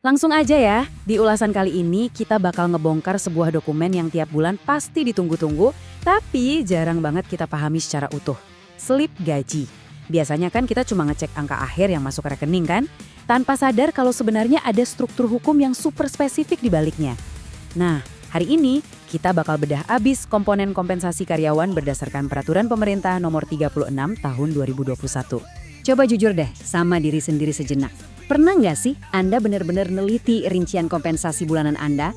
Langsung aja ya, di ulasan kali ini kita bakal ngebongkar sebuah dokumen yang tiap bulan pasti ditunggu-tunggu, tapi jarang banget kita pahami secara utuh. Slip gaji. Biasanya kan kita cuma ngecek angka akhir yang masuk ke rekening kan, tanpa sadar kalau sebenarnya ada struktur hukum yang super spesifik di baliknya. Nah, hari ini kita bakal bedah abis komponen kompensasi karyawan berdasarkan Peraturan Pemerintah Nomor 36 Tahun 2021. Coba jujur deh sama diri sendiri sejenak. Pernah nggak sih Anda benar-benar neliti rincian kompensasi bulanan Anda?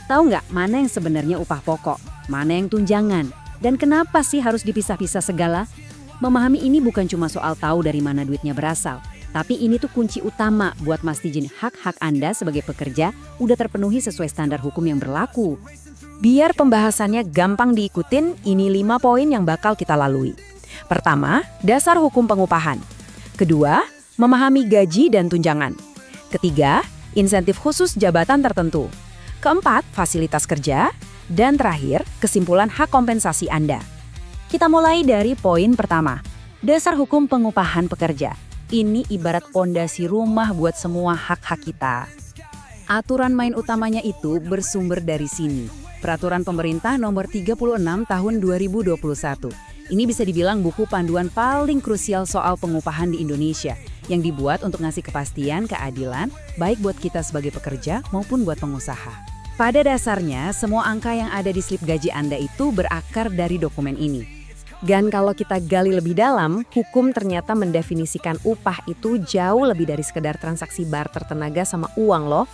Tahu nggak mana yang sebenarnya upah pokok, mana yang tunjangan, dan kenapa sih harus dipisah-pisah segala? Memahami ini bukan cuma soal tahu dari mana duitnya berasal, tapi ini tuh kunci utama buat mastiin hak-hak Anda sebagai pekerja udah terpenuhi sesuai standar hukum yang berlaku. Biar pembahasannya gampang diikutin, ini 5 poin yang bakal kita lalui. Pertama, dasar hukum pengupahan. Kedua, memahami gaji dan tunjangan. Ketiga, insentif khusus jabatan tertentu. Keempat, fasilitas kerja. Dan terakhir, kesimpulan hak kompensasi Anda. Kita mulai dari poin pertama, dasar hukum pengupahan pekerja. Ini ibarat pondasi rumah buat semua hak-hak kita. Aturan main utamanya itu bersumber dari sini. Peraturan Pemerintah Nomor 36 Tahun 2021. Ini bisa dibilang buku panduan paling krusial soal pengupahan di Indonesia, yang dibuat untuk ngasih kepastian, keadilan, baik buat kita sebagai pekerja maupun buat pengusaha. Pada dasarnya, semua angka yang ada di slip gaji Anda itu berakar dari dokumen ini. Dan kalau kita gali lebih dalam, hukum ternyata mendefinisikan upah itu jauh lebih dari sekedar transaksi barter tenaga sama uang loh.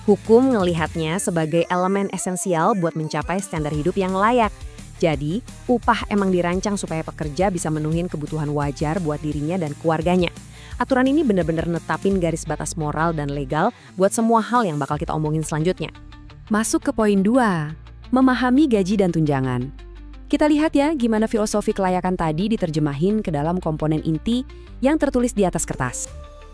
Hukum ngelihatnya sebagai elemen esensial buat mencapai standar hidup yang layak. Jadi, upah emang dirancang supaya pekerja bisa menuhin kebutuhan wajar buat dirinya dan keluarganya. Aturan ini benar-benar netapin garis batas moral dan legal buat semua hal yang bakal kita omongin selanjutnya. Masuk ke poin 2, memahami gaji dan tunjangan. Kita lihat ya gimana filosofi kelayakan tadi diterjemahin ke dalam komponen inti yang tertulis di atas kertas.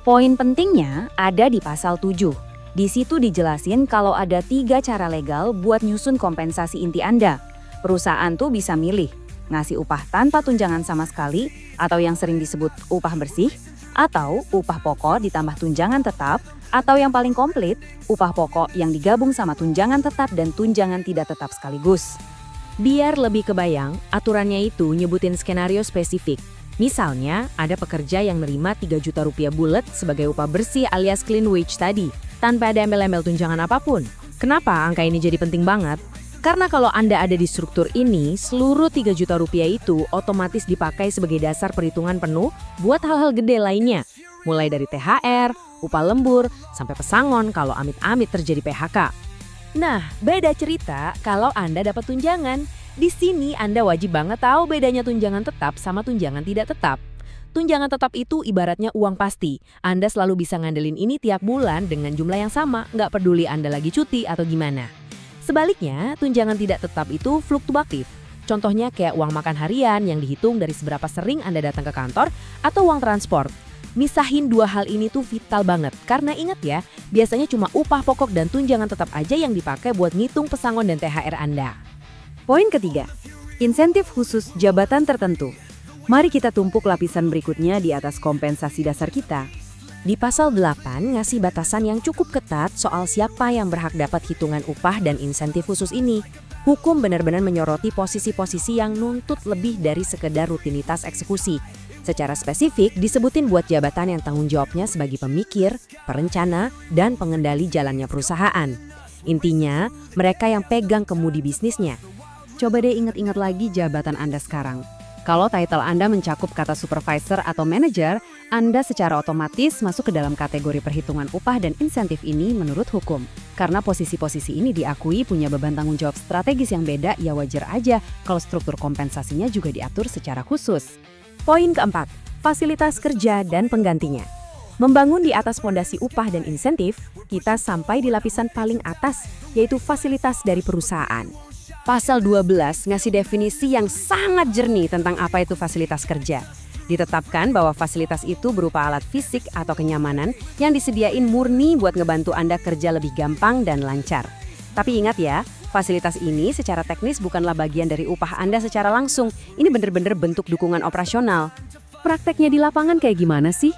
Poin pentingnya ada di pasal 7. Di situ dijelasin kalau ada 3 cara legal buat nyusun kompensasi inti Anda. Perusahaan tuh bisa milih, ngasih upah tanpa tunjangan sama sekali, atau yang sering disebut upah bersih, atau upah pokok ditambah tunjangan tetap, atau yang paling komplit, upah pokok yang digabung sama tunjangan tetap dan tunjangan tidak tetap sekaligus. Biar lebih kebayang, aturannya itu nyebutin skenario spesifik. Misalnya, ada pekerja yang nerima 3 juta rupiah bulat sebagai upah bersih alias clean wage tadi, tanpa ada embel-embel tunjangan apapun. Kenapa angka ini jadi penting banget? Karena kalau Anda ada di struktur ini, seluruh 3 juta rupiah itu otomatis dipakai sebagai dasar perhitungan penuh buat hal-hal gede lainnya. Mulai dari THR, upah lembur, sampai pesangon kalau amit-amit terjadi PHK. Nah, beda cerita kalau Anda dapat tunjangan. Di sini Anda wajib banget tahu bedanya tunjangan tetap sama tunjangan tidak tetap. Tunjangan tetap itu ibaratnya uang pasti. Anda selalu bisa ngandelin ini tiap bulan dengan jumlah yang sama, nggak peduli Anda lagi cuti atau gimana. Sebaliknya, tunjangan tidak tetap itu fluktuatif. Contohnya kayak uang makan harian yang dihitung dari seberapa sering Anda datang ke kantor atau uang transport. Misahin dua hal ini tuh vital banget, karena ingat ya, biasanya cuma upah pokok dan tunjangan tetap aja yang dipakai buat ngitung pesangon dan THR Anda. Poin ketiga, insentif khusus jabatan tertentu. Mari kita tumpuk lapisan berikutnya di atas kompensasi dasar kita. Di pasal 8 ngasih batasan yang cukup ketat soal siapa yang berhak dapat hitungan upah dan insentif khusus ini. Hukum benar-benar menyoroti posisi-posisi yang nuntut lebih dari sekedar rutinitas eksekusi. Secara spesifik disebutin buat jabatan yang tanggung jawabnya sebagai pemikir, perencana, dan pengendali jalannya perusahaan. Intinya, mereka yang pegang kemudi bisnisnya. Coba deh ingat-ingat lagi jabatan Anda sekarang. Kalau title Anda mencakup kata supervisor atau manager, Anda secara otomatis masuk ke dalam kategori perhitungan upah dan insentif ini menurut hukum. Karena posisi-posisi ini diakui punya beban tanggung jawab strategis yang beda, ya wajar aja kalau struktur kompensasinya juga diatur secara khusus. Poin keempat, fasilitas kerja dan penggantinya. Membangun di atas fondasi upah dan insentif, kita sampai di lapisan paling atas, yaitu fasilitas dari perusahaan. Pasal 12 ngasih definisi yang sangat jernih tentang apa itu fasilitas kerja. Ditetapkan bahwa fasilitas itu berupa alat fisik atau kenyamanan yang disediain murni buat ngebantu Anda kerja lebih gampang dan lancar. Tapi ingat ya, fasilitas ini secara teknis bukanlah bagian dari upah Anda secara langsung. Ini bener-bener bentuk dukungan operasional. Prakteknya di lapangan kayak gimana sih?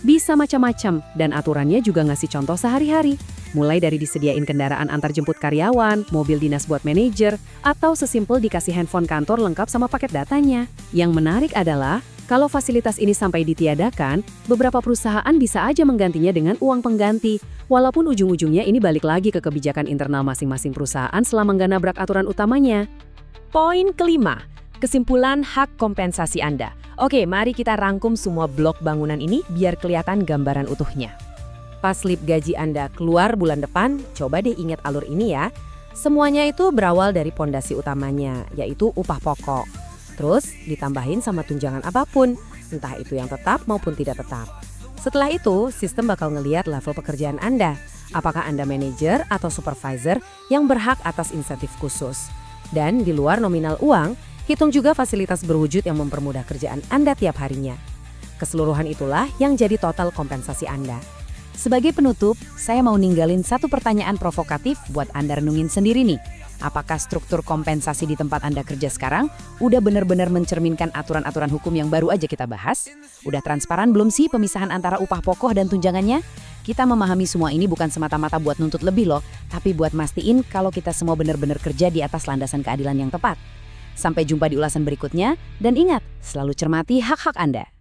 Bisa macam-macam dan aturannya juga ngasih contoh sehari-hari. Mulai dari disediain kendaraan antar jemput karyawan, mobil dinas buat manajer, atau sesimpel dikasih handphone kantor lengkap sama paket datanya. Yang menarik adalah, kalau fasilitas ini sampai ditiadakan, beberapa perusahaan bisa aja menggantinya dengan uang pengganti, walaupun ujung-ujungnya ini balik lagi ke kebijakan internal masing-masing perusahaan selama nggak nabrak aturan utamanya. Poin kelima, kesimpulan hak kompensasi Anda. Oke, mari kita rangkum semua blok bangunan ini biar kelihatan gambaran utuhnya. Pas slip gaji Anda keluar bulan depan, coba deh ingat alur ini ya. Semuanya itu berawal dari pondasi utamanya, yaitu upah pokok. Terus ditambahin sama tunjangan apapun, entah itu yang tetap maupun tidak tetap. Setelah itu, sistem bakal ngeliat level pekerjaan Anda. Apakah Anda manajer atau supervisor yang berhak atas insentif khusus. Dan di luar nominal uang, hitung juga fasilitas berwujud yang mempermudah kerjaan Anda tiap harinya. Keseluruhan itulah yang jadi total kompensasi Anda. Sebagai penutup, saya mau ninggalin satu pertanyaan provokatif buat Anda renungin sendiri nih. Apakah struktur kompensasi di tempat Anda kerja sekarang udah benar-benar mencerminkan aturan-aturan hukum yang baru aja kita bahas? Udah transparan belum sih pemisahan antara upah pokok dan tunjangannya? Kita memahami semua ini bukan semata-mata buat nuntut lebih loh, tapi buat mastiin kalau kita semua benar-benar kerja di atas landasan keadilan yang tepat. Sampai jumpa di ulasan berikutnya, dan ingat, selalu cermati hak-hak Anda.